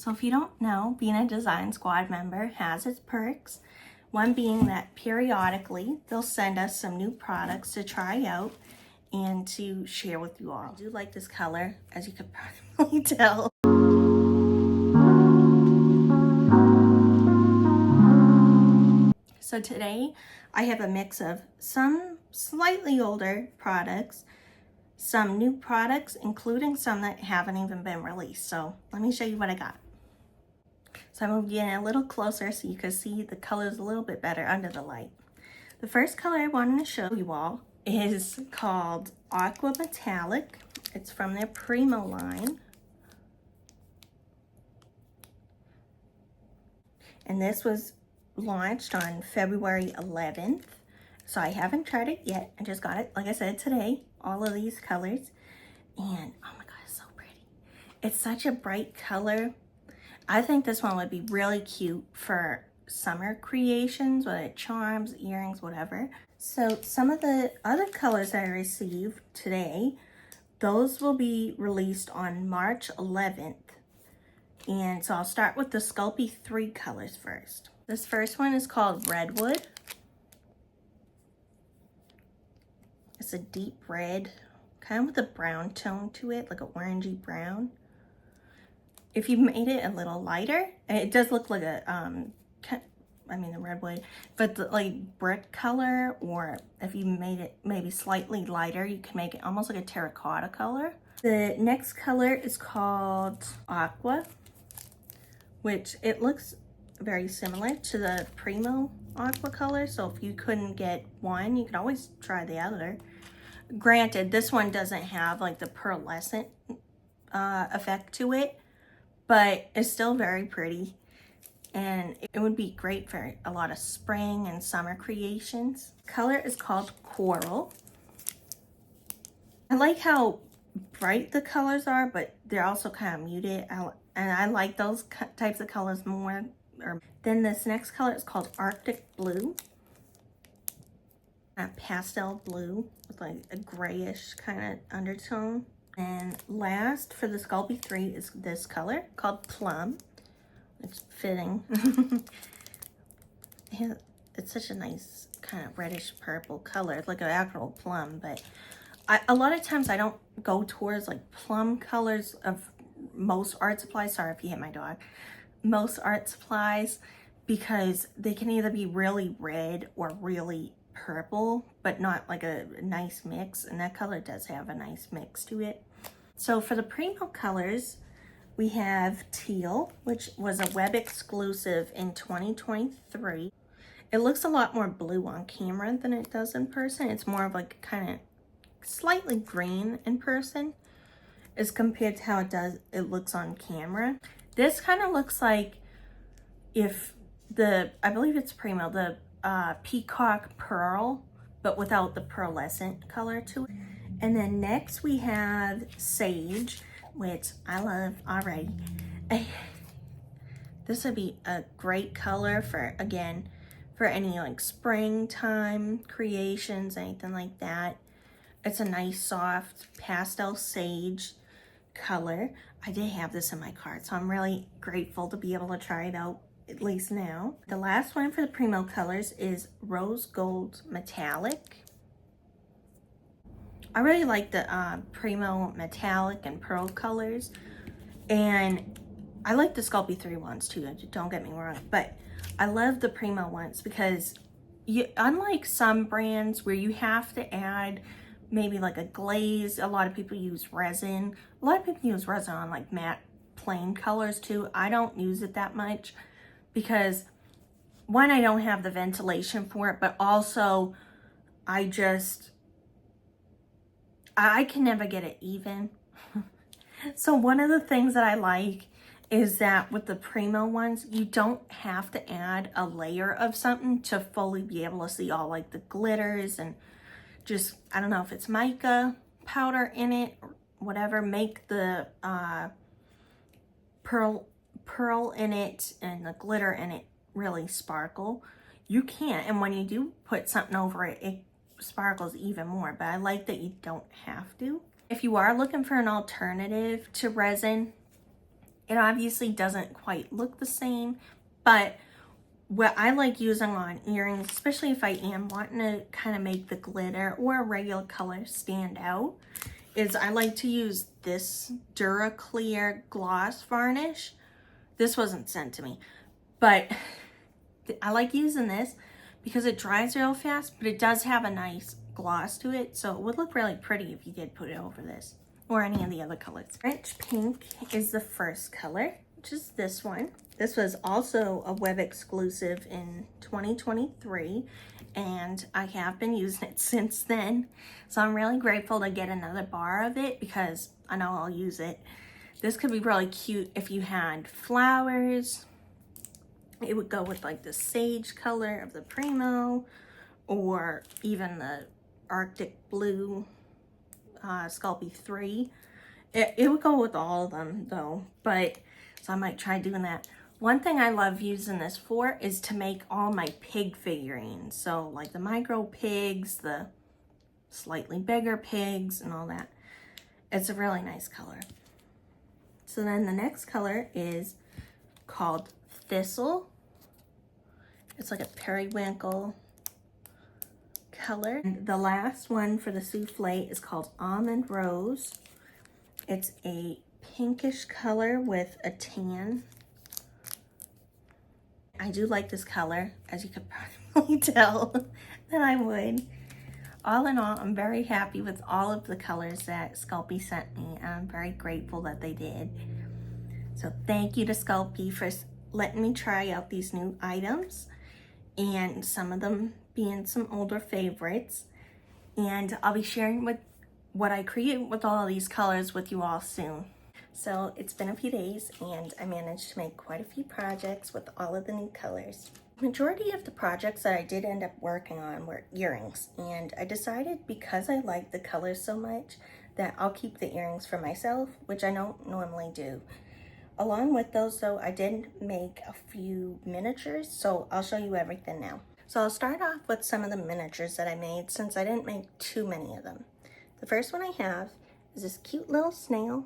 So if you don't know, being a design squad member has its perks. One being that periodically they'll send us some new products to try out and to share with you all. I do like this color, as you could probably tell. So today I have a mix of some slightly older products, some new products, including some that haven't even been released. So let me show you what I got. So I'm moving a little closer so you can see the colors a little bit better under the light. The first color I wanted to show you all is called Aqua Metallic. It's from their Premo line. And this was launched on February 11th. So I haven't tried it yet. I just got it, like I said, today. All of these colors. And oh my god, it's so pretty. It's such a bright color. I think this one would be really cute for summer creations, whether it's charms, earrings, whatever. So some of the other colors I received today, those will be released on March 11th. And so I'll start with the Sculpey III colors first. This first one is called Redwood. It's a deep red, kind of with a brown tone to it, like an orangey brown. If you made it a little lighter, it does look like a, the redwood, but the like brick color, or if you made it maybe slightly lighter, you can make it almost like a terracotta color. The next color is called Aqua, which it looks very similar to the Premo Aqua color. So if you couldn't get one, you could always try the other. Granted, this one doesn't have like the pearlescent effect to it, but it's still very pretty, and it would be great for a lot of spring and summer creations. Color is called Coral. I like how bright the colors are, but they're also kind of muted, and I like those types of colors more. Then this next color is called Arctic Blue. A pastel blue with like a grayish kind of undertone. And last for the Sculpey III is this color called Plum. It's fitting. It's such a nice kind of reddish purple color. It's like an actual plum, but a lot of times I don't go towards like plum colors of most art supplies. Sorry if you hit my dog. Most art supplies, because they can either be really red or really purple, but not like a nice mix, and that color does have a nice mix to it. So for the Premo colors, we have Teal, which was a web exclusive in 2023. It looks a lot more blue on camera than it does in person. It's more of like kind of slightly green in person as compared to how it looks on camera. This kind of looks like if I believe it's Premo, the peacock pearl, but without the pearlescent color to it. And then next we have Sage, which I love already. This would be a great color for, again, for any like springtime creations, anything like that. It's a nice soft pastel sage color. I did have this in my cart, so I'm really grateful to be able to try it out, at least now. The last one for the Premo colors is Rose Gold Metallic. I really like the Premo Metallic and Pearl colors, and I like the Sculpey III ones too, don't get me wrong, but I love the Premo ones because unlike some brands where you have to add maybe like a glaze, a lot of people use resin. A lot of people use resin on like matte plain colors too. I don't use it that much because one, I don't have the ventilation for it, but also I can never get it even. So one of the things that I like is that with the Premo ones, you don't have to add a layer of something to fully be able to see all like the glitters and just, I don't know if it's mica powder in it or whatever, make the pearl in it and the glitter in it really sparkle. You can't, and when you do put something over it, it sparkles even more, but I like that you don't have to. If you are looking for an alternative to resin It obviously doesn't quite look the same, but what I like using on earrings, especially if I am wanting to kind of make the glitter or a regular color stand out, is I like to use this Duraclear gloss varnish. This wasn't sent to me, but I like using this because it dries real fast, but it does have a nice gloss to it, so it would look really pretty if you did put it over this or any of the other colors. French Pink is the first color, which is this one. This was also a web exclusive in 2023, and I have been using it since then. So I'm really grateful to get another bar of it because I know I'll use it. This could be really cute if you had flowers. It would go with like the sage color of the Premo, or even the Arctic Blue Sculpey III. It would go with all of them though, but so I might try doing that. One thing I love using this for is to make all my pig figurines. So like the micro pigs, the slightly bigger pigs, and all that. It's a really nice color. So then the next color is called Thistle. It's like a periwinkle color. And the last one for the souffle is called Almond Rose. It's a pinkish color with a tan. I do like this color, as you could probably tell that I would. All in all, I'm very happy with all of the colors that Sculpey sent me, and I'm very grateful that they did. So thank you to Sculpey for letting me try out these new items, and some of them being some older favorites. And I'll be sharing what I create with all of these colors with you all soon. So it's been a few days and I managed to make quite a few projects with all of the new colors. Majority of the projects that I did end up working on were earrings, and I decided because I like the colors so much that I'll keep the earrings for myself, which I don't normally do. Along with those though, I did make a few miniatures, so I'll show you everything now. So I'll start off with some of the miniatures that I made since I didn't make too many of them. The first one I have is this cute little snail.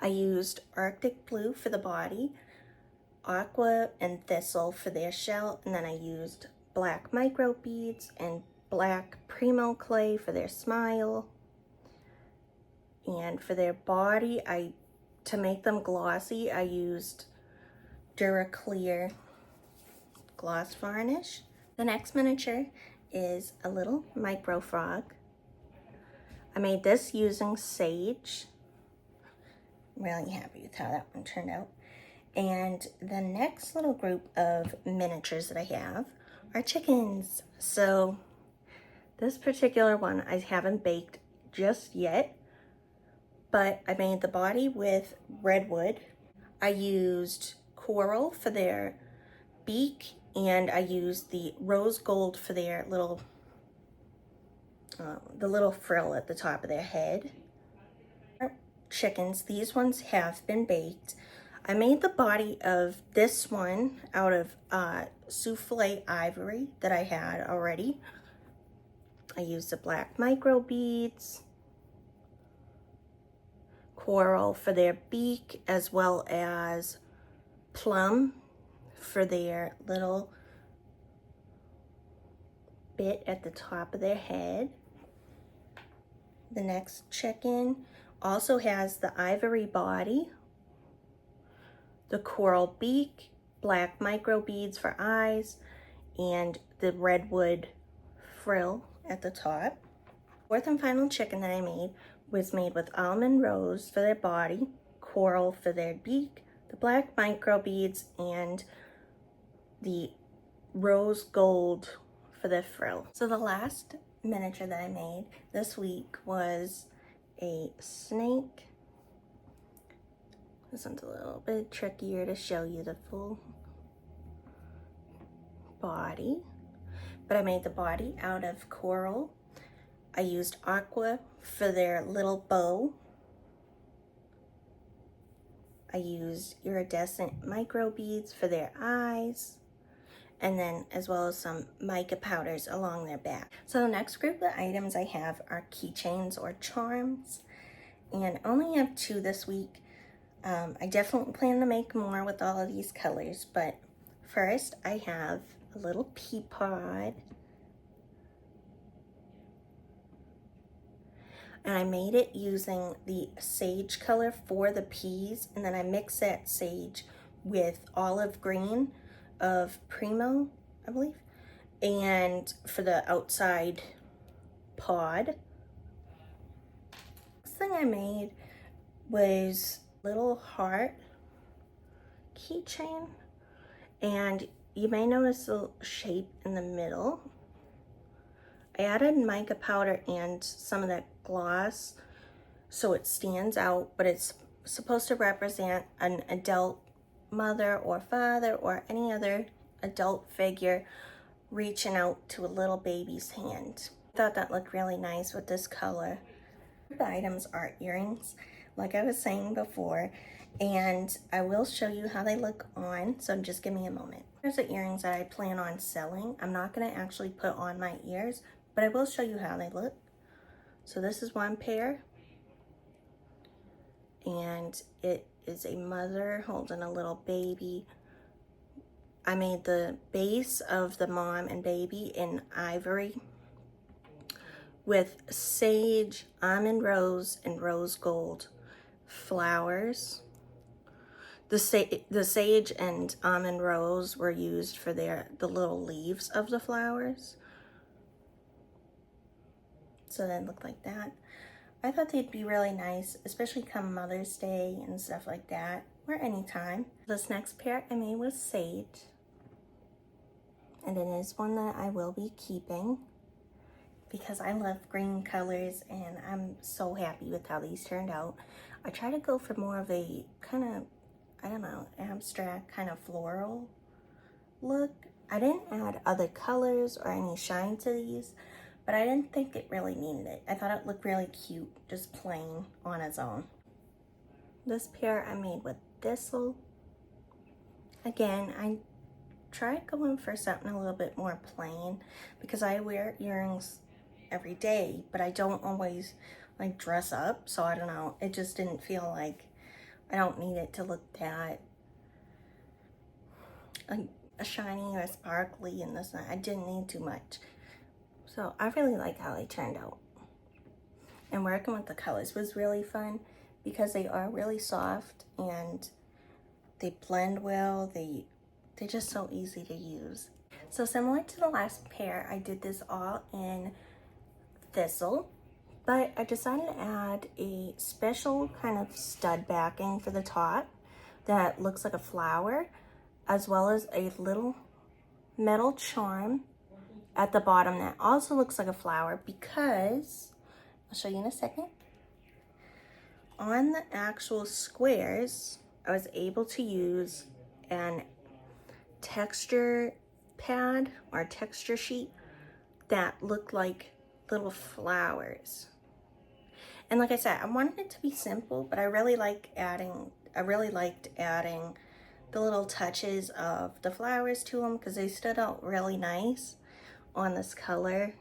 I used Arctic Blue for the body, Aqua and Thistle for their shell, and then I used black micro beads and black Premo clay for their smile. And for their body, to make them glossy, I used Duraclear gloss varnish. The next miniature is a little micro frog. I made this using sage. I'm really happy with how that one turned out. And the next little group of miniatures that I have are chickens. So this particular one I haven't baked just yet, but I made the body with Redwood. I used coral for their beak, and I used the rose gold for their little, the little frill at the top of their head. Chickens, these ones have been baked. I made the body of this one out of souffle ivory that I had already. I used the black micro beads, coral for their beak, as well as plum for their little bit at the top of their head. The next chicken also has the ivory body, the coral beak, black micro beads for eyes, and the redwood frill at the top. Fourth and final chicken that I made was made with Almond Rose for their body, coral for their beak, the black micro beads, and the rose gold for the frill. So the last miniature that I made this week was a snake. This one's a little bit trickier to show you the full body, but I made the body out of coral. I used aqua for their little bow. I used iridescent micro beads for their eyes, and then as well as some mica powders along their back. So the next group of items I have are keychains or charms, and I only have 2 this week. I definitely plan to make more with all of these colors, but first I have a little pea pod. And I made it using the sage color for the peas, and then I mixed that sage with olive green of Premo, I believe, and for the outside pod. Next thing I made was little heart keychain, and you may notice the shape in the middle. I added mica powder and some of that gloss so it stands out, but it's supposed to represent an adult mother or father or any other adult figure reaching out to a little baby's hand. I thought that looked really nice with this color. The items are earrings, like I was saying before, and I will show you how they look on, so just give me a moment. Here's the earrings that I plan on selling. I'm not going to actually put on my ears, but I will show you how they look. So this is one pair, and it is a mother holding a little baby. I made the base of the mom and baby in ivory with sage, almond rose, and rose gold flowers. The sage and almond rose were used for the little leaves of the flowers. So they look like that. I thought they'd be really nice, especially come Mother's Day and stuff like that, or anytime. This next pair I made with sage, and it is one that I will be keeping because I love green colors and I'm so happy with how these turned out. I try to go for more of a kind of, I don't know, abstract kind of floral look. I didn't add other colors or any shine to these, but I didn't think it really needed it. I thought it looked really cute, just plain on its own. This pair I made with Thistle. Again, I tried going for something a little bit more plain because I wear earrings every day, but I don't always like dress up, so I don't know. It just didn't feel like I don't need it to look that shiny or sparkly and this. I didn't need too much. So I really like how they turned out. And working with the colors was really fun because they are really soft and they blend well. They're just so easy to use. So similar to the last pair, I did this all in Thistle, but I decided to add a special kind of stud backing for the top that looks like a flower, as well as a little metal charm at the bottom that also looks like a flower, because I'll show you in a second. On the actual squares, I was able to use an texture pad or texture sheet that looked like little flowers. And like I said, I wanted it to be simple, but I really liked adding the little touches of the flowers to them because they stood out really nice on this color.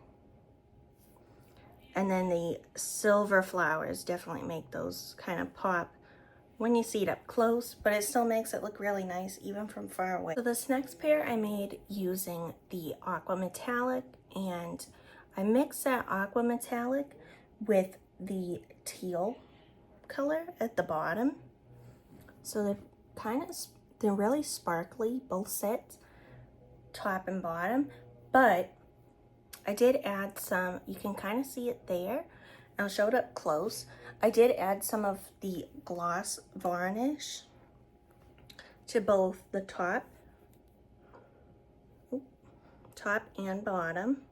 And then the silver flowers definitely make those kind of pop when you see it up close, but it still makes it look really nice even from far away. So this next pair I made using the Aqua Metallic, and I mixed that Aqua Metallic with the teal color at the bottom. So they're really sparkly, both sets, top and bottom, but I did add some, you can kind of see it there. I'll show it up close. I did add some of the gloss varnish to both the top and bottom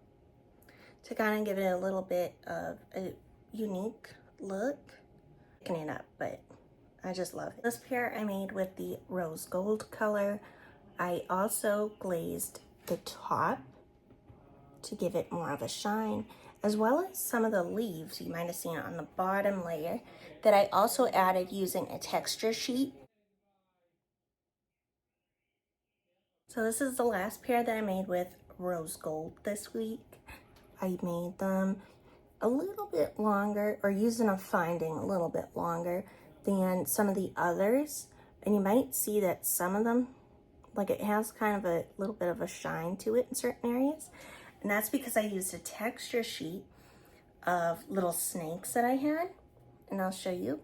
to kind of give it a little bit of a unique look. Picking it up, but I just love it. This pair I made with the rose gold color. I also glazed the top to give it more of a shine, as well as some of the leaves you might have seen on the bottom layer that I also added using a texture sheet. So this is the last pair that I made with rose gold this week. I made them a little bit longer, or using a finding a little bit longer than some of the others. And you might see that some of them, like it has kind of a little bit of a shine to it in certain areas. And that's because I used a texture sheet of little snakes that I had. And I'll show you.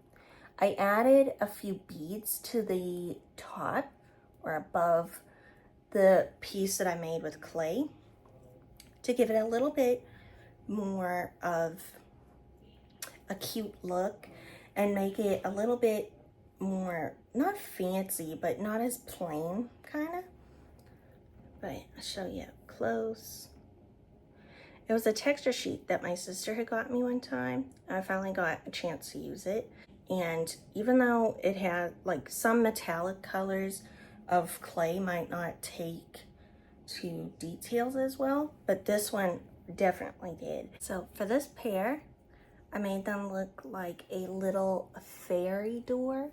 I added a few beads to the top or above the piece that I made with clay to give it a little bit more of a cute look and make it a little bit more, not fancy, but not as plain, kind of. But I'll show you up close. It was a texture sheet that my sister had got me one time. I finally got a chance to use it. And even though it had like some metallic colors of clay might not take to details as well, but this one definitely did. So for this pair, I made them look like a little fairy door.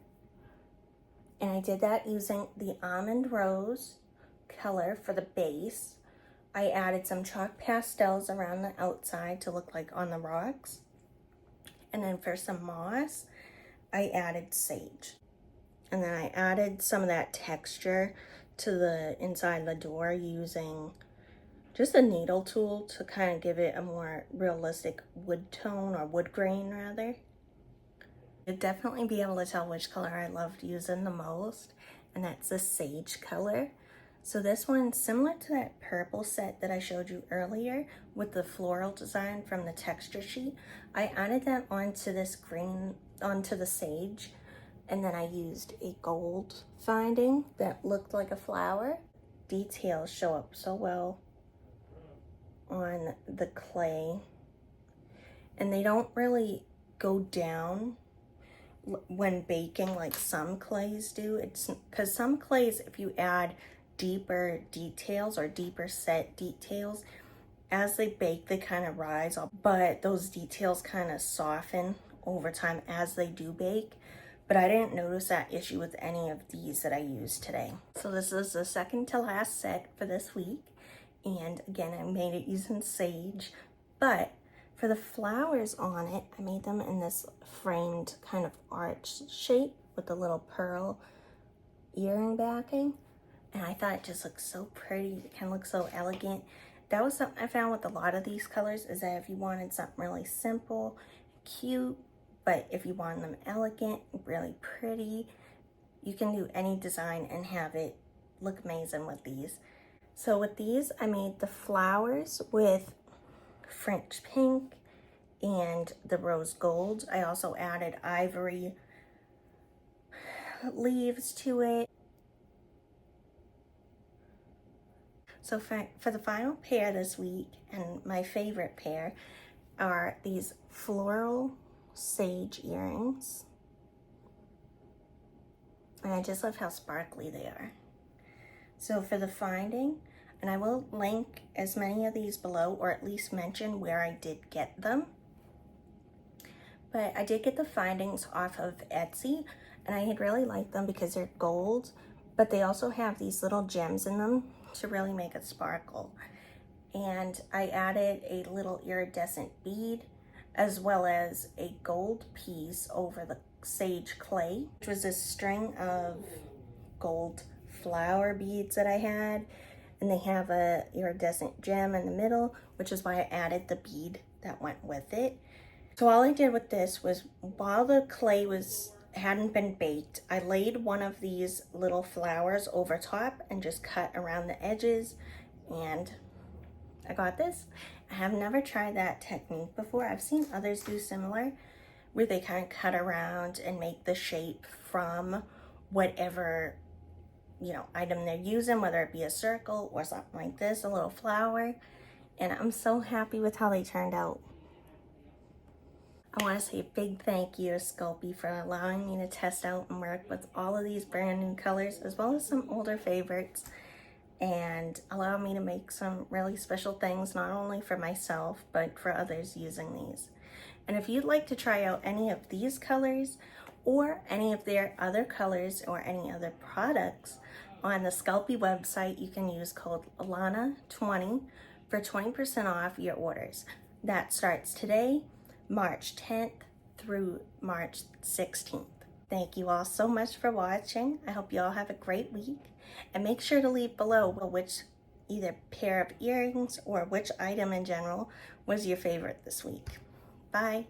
And I did that using the Almond Rose color for the base. I added some chalk pastels around the outside to look like on the rocks. And then for some moss, I added sage. And then I added some of that texture to the inside of the door using just a needle tool to kind of give it a more realistic wood tone, or wood grain rather. You'll definitely be able to tell which color I loved using the most, and that's the sage color. So this one's similar to that purple set that I showed you earlier with the floral design from the texture sheet. I added that onto this green, onto the sage, and then I used a gold finding that looked like a flower. Details show up so well on the clay, and they don't really go down when baking like some clays do. It's because some clays, if you add deeper details or deeper set details, as they bake they kind of rise up, but those details kind of soften over time as they do bake. But I didn't notice that issue with any of these that I used today. So this is the second to last set for this week, and again I made it using sage. But for the flowers on it, I made them in this framed kind of arch shape with the little pearl earring backing. And I thought it just looked so pretty. It can look so elegant. That was something I found with a lot of these colors, is that if you wanted something really simple, cute, but if you wanted them elegant, really pretty, you can do any design and have it look amazing with these. So with these, I made the flowers with French pink and the rose gold. I also added ivory leaves to it. So for the final pair this week, and my favorite pair, are these floral sage earrings. And I just love how sparkly they are. So for the finding, and I will link as many of these below, or at least mention where I did get them. But I did get the findings off of Etsy, and I had really liked them because they're gold, but they also have these little gems in them to really make it sparkle. And I added a little iridescent bead as well as a gold piece over the sage clay, which was a string of gold flower beads that I had. And they have a iridescent gem in the middle, which is why I added the bead that went with it. So all I did with this was, while the clay hadn't been baked, I laid one of these little flowers over top and just cut around the edges, and I got this. I have never tried that technique before. I've seen others do similar, where they kind of cut around and make the shape from whatever, you know, item they're using, whether it be a circle or something like this, a little flower. And I'm so happy with how they turned out. I want to say a big thank you to Sculpey for allowing me to test out and work with all of these brand new colors, as well as some older favorites, and allow me to make some really special things, not only for myself, but for others using these. And if you'd like to try out any of these colors, or any of their other colors, or any other products, on the Sculpey website, you can use code LANA20 for 20% off your orders. That starts today, March 10th through March 16th. Thank you all so much for watching. I hope you all have a great week. And make sure to leave below which either pair of earrings or which item in general was your favorite this week. Bye.